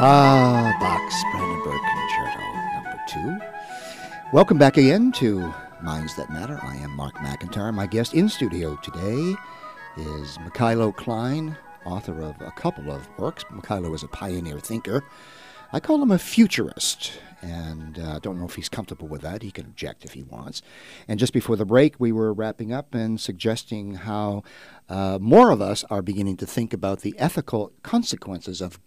Bach's Brandenburg Concerto number 2. Welcome back again to Minds That Matter. I am Mark McIntyre. My guest in studio today is Mikhailo Klein, author of a couple of works. Mikhailo is a pioneer thinker. I call him a futurist, and don't know if he's comfortable with that. He can object if he wants. And just before the break, we were wrapping up and suggesting how more of us are beginning to think about the ethical consequences of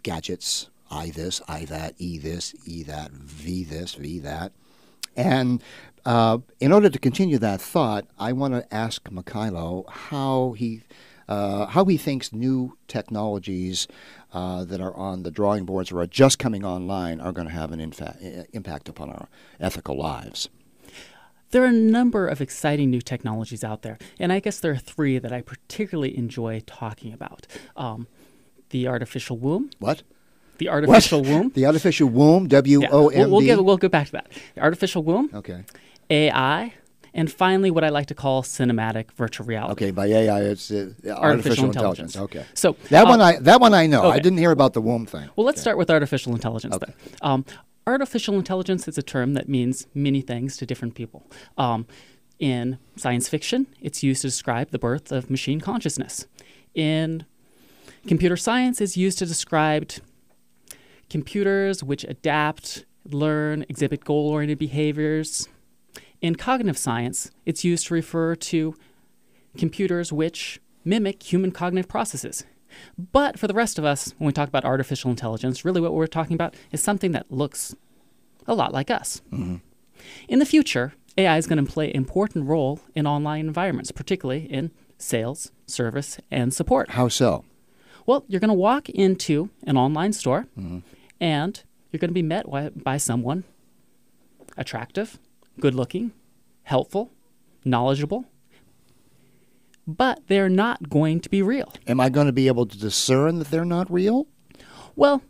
gadgets, I this, I that, E this, E that, V this, V that. And in order to continue that thought, I want to ask Mikhailo how he thinks new technologies that are on the drawing boards or are just coming online are going to have an impact upon our ethical lives. There are a number of exciting new technologies out there, and I guess there are 3 that I particularly enjoy talking about. The artificial womb. What? The artificial womb. The artificial womb, W-O-M-B. Yeah, we'll go back to that. The artificial womb. Okay. AI. And finally, what I like to call cinematic virtual reality. Okay, by AI, it's artificial intelligence. Okay, so that one I know. Okay. I didn't hear about the womb thing. Well, let's start with artificial intelligence then. Artificial intelligence is a term that means many things to different people. In science fiction, it's used to describe the birth of machine consciousness. In computer science, it's used to describe computers which adapt, learn, exhibit goal-oriented behaviors. In cognitive science, it's used to refer to computers which mimic human cognitive processes. But for the rest of us, when we talk about artificial intelligence, really what we're talking about is something that looks a lot like us. Mm-hmm. In the future, AI is going to play an important role in online environments, particularly in sales, service, and support. How so? Well, you're going to walk into an online store, and you're going to be met by someone attractive, good-looking, helpful, knowledgeable, but they're not going to be real. Am I going to be able to discern that they're not real? Well,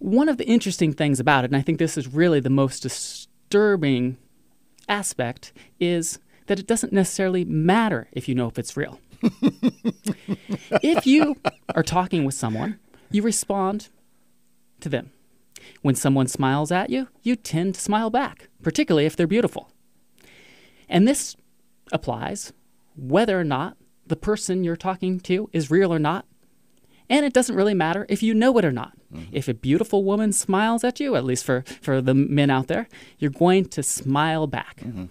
one of the interesting things about it, and I think this is really the most disturbing aspect, is that it doesn't necessarily matter if you know if it's real. If you are talking with someone, you respond to them. When someone smiles at you, you tend to smile back, particularly if they're beautiful. And this applies whether or not the person you're talking to is real or not. And it doesn't really matter if you know it or not. Mm-hmm. If a beautiful woman smiles at you, at least for the men out there, you're going to smile back. Mm-hmm.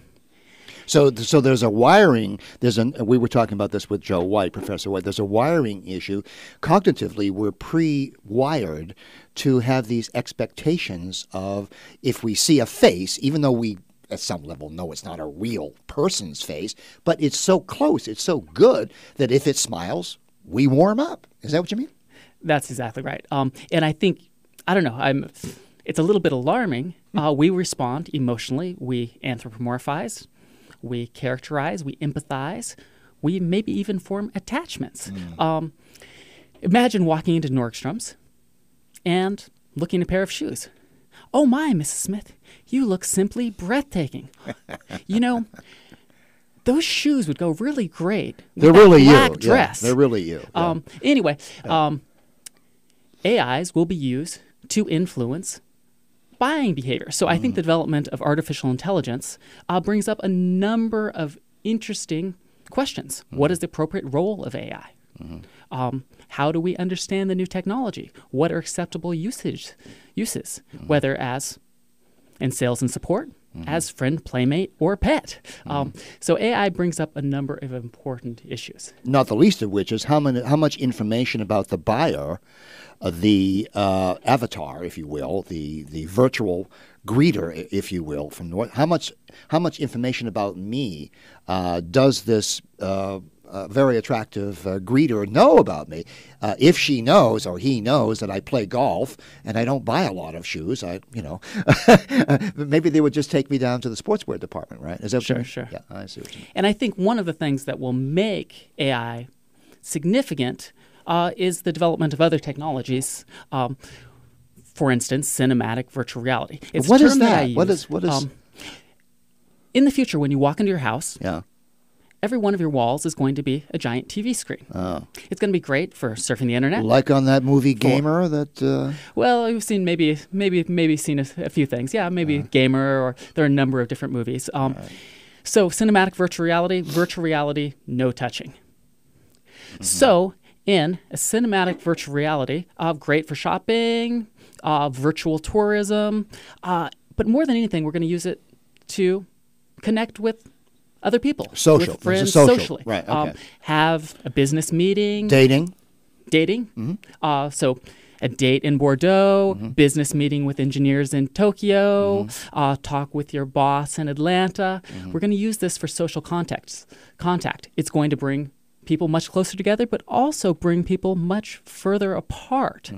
So there's a wiring. We were talking about this with Joe White, Professor White. There's a wiring issue. Cognitively, we're pre-wired to have these expectations of if we see a face, even though we at some level know it's not a real person's face, but it's so close, it's so good that if it smiles, we warm up. Is that what you mean? That's exactly right. And I think, I don't know, it's a little bit alarming. We respond emotionally. We anthropomorphize. We characterize, we empathize, we maybe even form attachments. Imagine walking into Nordstrom's and looking at a pair of shoes. Oh my, Mrs. Smith, you look simply breathtaking. You know, those shoes would go really great with They're that really black you. dress. Yeah, they're really you. Yeah. Anyway, AIs will be used to influence buying behavior. So I think the development of artificial intelligence brings up a number of interesting questions. What is the appropriate role of AI? How do we understand the new technology? What are acceptable uses, whether as in sales and support, as friend, playmate, or pet? So AI brings up a number of important issues. Not the least of which is how much information about the buyer, the avatar, if you will, the virtual greeter, if you will, from how much information about me does this very attractive greeter know about me? If she knows or he knows that I play golf and I don't buy a lot of shoes, maybe they would just take me down to the sportswear department, right? Is that Sure. Yeah, I see what you mean. And I think one of the things that will make AI significant is the development of other technologies. For instance, cinematic virtual reality. It's What a is term that? I use. What is? In the future, when you walk into your house, Yeah. every one of your walls is going to be a giant TV screen. Oh. It's going to be great for surfing the internet. Like on that movie Gamer that... Well, we've seen maybe seen a few things. Yeah, maybe Gamer, or there are a number of different movies. So cinematic virtual reality, no touching. Mm-hmm. So in a cinematic virtual reality, great for shopping, virtual tourism, but more than anything, we're going to use it to connect with other people. Social. With friends, socially. Right, okay. Have a business meeting. Dating. Mm-hmm. So a date in Bordeaux, business meeting with engineers in Tokyo, talk with your boss in Atlanta. We're going to use this for social contact. It's going to bring people much closer together, but also bring people much further apart.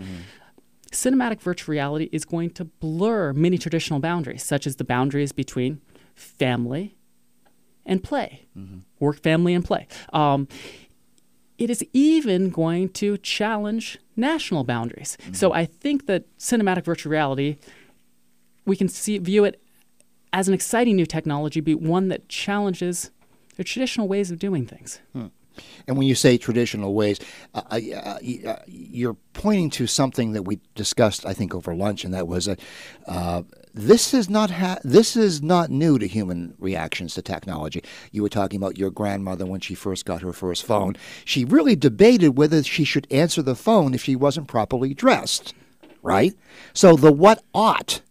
Cinematic virtual reality is going to blur many traditional boundaries, such as the boundaries between family and play, work, family, and play. It is even going to challenge national boundaries. So I think that cinematic virtual reality, we can view it as an exciting new technology, but one that challenges the traditional ways of doing things. And when you say traditional ways, you're pointing to something that we discussed, I think, over lunch, and that was this is not new to human reactions to technology. You were talking about your grandmother when she first got her first phone. She really debated whether she should answer the phone if she wasn't properly dressed, right? So the what ought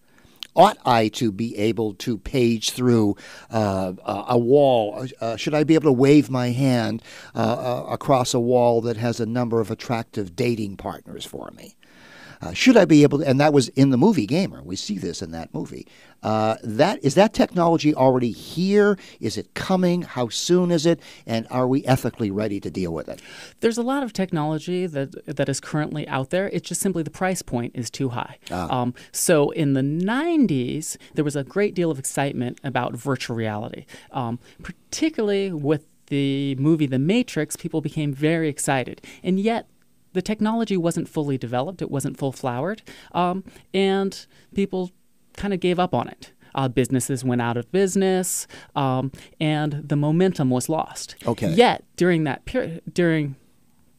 I to be able to page through a wall? Should I be able to wave my hand across a wall that has a number of attractive dating partners for me? Should I be able to, and that was in the movie Gamer. We see this in that movie. Is that technology already here? Is it coming? How soon is it? And are we ethically ready to deal with it? There's a lot of technology that is currently out there. It's just simply the price point is too high. So in the 90s, there was a great deal of excitement about virtual reality, particularly with the movie The Matrix. People became very excited. And yet, the technology wasn't fully developed. It wasn't full-flowered. And people kind of gave up on it. Businesses went out of business, and the momentum was lost. Okay. Yet, during that period, during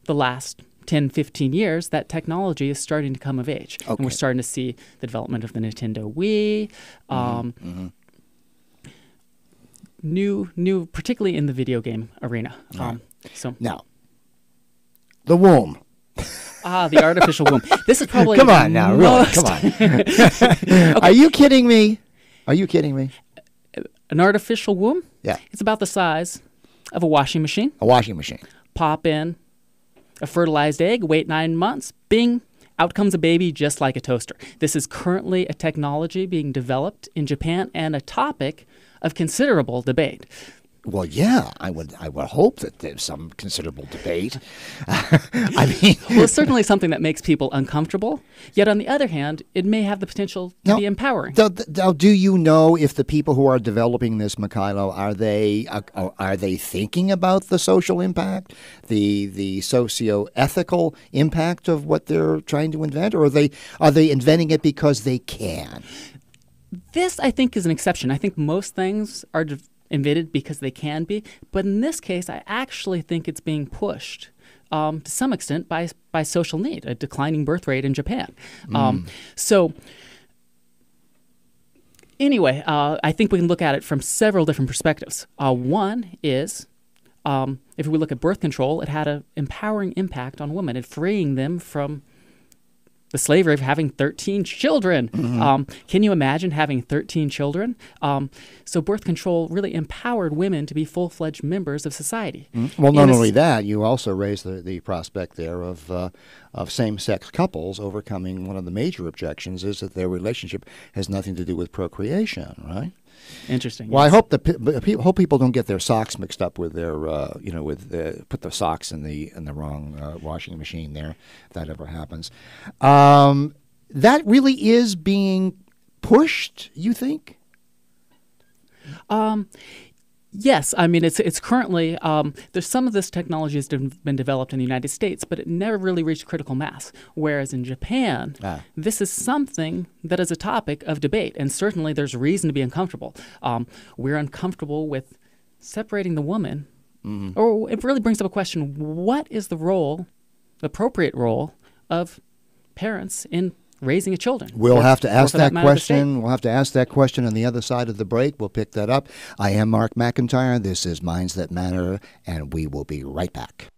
the last 10, 15 years, that technology is starting to come of age. Okay. And we're starting to see the development of the Nintendo Wii, new, particularly in the video game arena. Now, the womb. The artificial womb. This is probably come on now, really, come on. Okay. Are you kidding me? An artificial womb? Yeah. It's about the size of a washing machine. A washing machine. Pop in a fertilized egg, wait 9 months, bing, out comes a baby just like a toaster. This is currently a technology being developed in Japan and a topic of considerable debate. Well, yeah, I would hope that there's some considerable debate. I mean, well, it's certainly something that makes people uncomfortable. Yet, on the other hand, it may have the potential to be empowering. Do you know if the people who are developing this, Mikhailo, are they thinking about the social impact, the socio-ethical impact of what they're trying to invent, or are they inventing it because they can? This, I think, is an exception. I think most things are invented because they can be, but in this case, I actually think it's being pushed to some extent by social need, a declining birth rate in Japan. So anyway, I think we can look at it from several different perspectives. One is, if we look at birth control, it had an empowering impact on women and freeing them from the slavery of having 13 children. Can you imagine having 13 children? So birth control really empowered women to be full-fledged members of society. Well, not only that, you also raised the prospect there of same-sex couples overcoming one of the major objections is that their relationship has nothing to do with procreation, right? Interesting. Well, yes. I hope people don't get their socks mixed up with their put the socks in the wrong washing machine there. If that ever happens, that really is being pushed. You think? Yes, I mean it's currently there's some of this technology has been developed in the United States, but it never really reached critical mass. Whereas in Japan, this is something that is a topic of debate, and certainly there's reason to be uncomfortable. We're uncomfortable with separating the woman Or it really brings up a question, what is the role, the appropriate role of parents in raising a children? We'll have to ask that matter, question. We'll have to ask that question on the other side of the break. We'll pick that up. I am Mark McIntyre. This is Minds That Matter, and we will be right back.